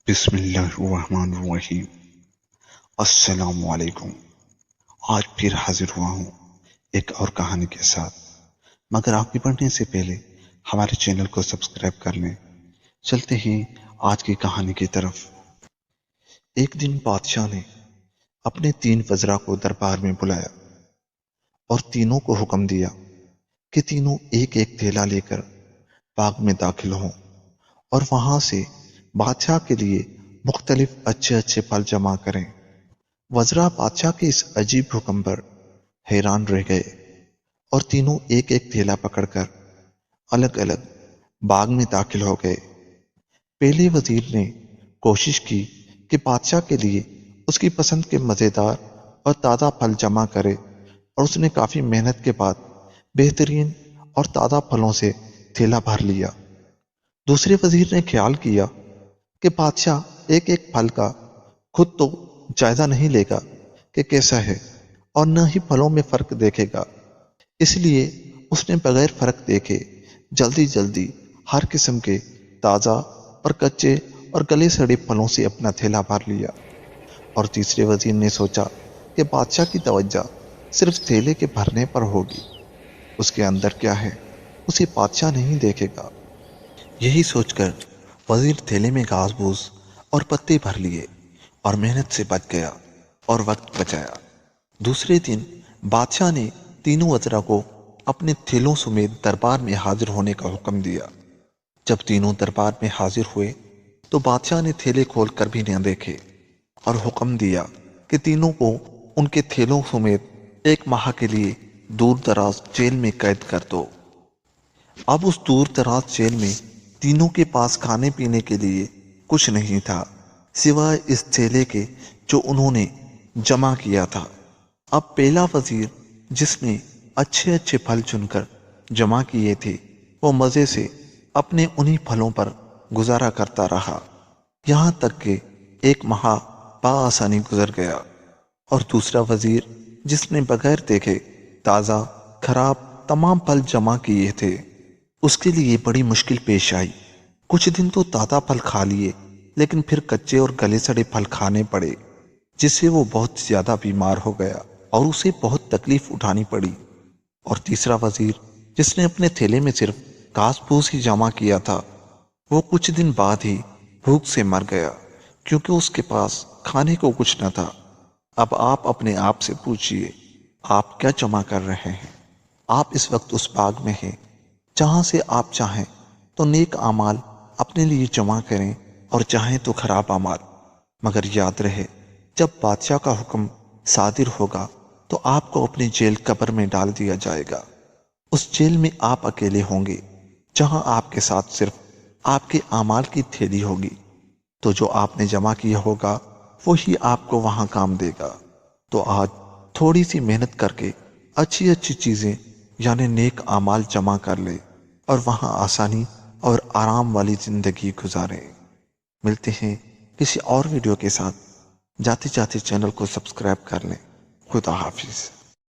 بسم اللہ الرحمن الرحیم۔ السلام علیکم۔ آج پھر حاضر ہوا ہوں ایک اور کہانی کے ساتھ، مگر آگے بڑھنے سے پہلے ہمارے چینل کو سبسکرائب کر لیں۔ چلتے ہیں آج کی کہانی کی طرف۔ ایک دن بادشاہ نے اپنے 3 وزراء کو دربار میں بلایا اور تینوں کو حکم دیا کہ تینوں ایک ایک تھیلا لے کر باغ میں داخل ہوں اور وہاں سے بادشاہ کے لیے مختلف اچھے پھل جمع کریں۔ وزراء بادشاہ کے اس عجیب حکم پر حیران رہ گئے اور تینوں ایک ایک تھیلا پکڑ کر الگ الگ باغ میں داخل ہو گئے۔ پہلے وزیر نے کوشش کی کہ بادشاہ کے لیے اس کی پسند کے مزیدار اور تازہ پھل جمع کرے، اور اس نے کافی محنت کے بعد بہترین اور تازہ پھلوں سے تھیلا بھر لیا۔ دوسرے وزیر نے خیال کیا کہ بادشاہ ایک ایک پھل کا خود تو جائزہ نہیں لے گا کہ کیسا ہے، اور نہ ہی پھلوں میں فرق دیکھے گا، اس لیے اس نے بغیر فرق دیکھے جلدی ہر قسم کے تازہ اور کچے اور گلے سڑے پھلوں سے اپنا تھیلا بھر لیا۔ اور تیسرے وزیر نے سوچا کہ بادشاہ کی توجہ صرف تھیلے کے بھرنے پر ہوگی، اس کے اندر کیا ہے اسے بادشاہ نہیں دیکھے گا۔ یہی سوچ کر وزیر تھیلے میں گھاس پھوس اور پتے بھر لیے اور محنت سے بچ گیا اور وقت بچایا۔ دوسرے دن بادشاہ نے تینوں وزراء کو اپنے تھیلوں سمیت دربار میں حاضر ہونے کا حکم دیا۔ جب تینوں دربار میں حاضر ہوئے تو بادشاہ نے تھیلے کھول کر بھی نہ دیکھے اور حکم دیا کہ تینوں کو ان کے تھیلوں سمیت 1 ماہ کے لیے دور دراز جیل میں قید کر دو۔ اب اس دور دراز جیل میں تینوں کے پاس کھانے پینے کے لیے کچھ نہیں تھا سوائے اس تھیلے کے جو انہوں نے جمع کیا تھا۔ اب پہلا وزیر جس نے اچھے پھل چن کر جمع کیے تھے وہ مزے سے اپنے انہی پھلوں پر گزارا کرتا رہا، یہاں تک کہ 1 ماہ بآسانی گزر گیا۔ اور دوسرا وزیر جس نے بغیر دیکھے تازہ خراب تمام پھل جمع کیے تھے، اس کے لیے بڑی مشکل پیش آئی۔ کچھ دن تو تازہ پھل کھا لیے، لیکن پھر کچے اور گلے سڑے پھل کھانے پڑے، جس سے وہ بہت زیادہ بیمار ہو گیا اور اسے بہت تکلیف اٹھانی پڑی۔ اور تیسرا وزیر جس نے اپنے تھیلے میں صرف گھاس پھوس ہی جمع کیا تھا، وہ کچھ دن بعد ہی بھوک سے مر گیا، کیونکہ اس کے پاس کھانے کو کچھ نہ تھا۔ اب آپ اپنے آپ سے پوچھئے، آپ کیا جمع کر رہے ہیں؟ آپ اس وقت اس باغ میں ہیں جہاں سے آپ چاہیں تو نیک اعمال اپنے لیے جمع کریں اور چاہیں تو خراب اعمال، مگر یاد رہے جب بادشاہ کا حکم صادر ہوگا تو آپ کو اپنی جیل قبر میں ڈال دیا جائے گا۔ اس جیل میں آپ اکیلے ہوں گے، جہاں آپ کے ساتھ صرف آپ کے اعمال کی تھیلی ہوگی، تو جو آپ نے جمع کیا ہوگا وہی آپ کو وہاں کام دے گا۔ تو آج تھوڑی سی محنت کر کے اچھی چیزیں یعنی نیک اعمال جمع کر لے اور وہاں آسانی اور آرام والی زندگی گزاریں۔ ملتے ہیں کسی اور ویڈیو کے ساتھ، جاتے چینل کو سبسکرائب کر لیں۔ خدا حافظ۔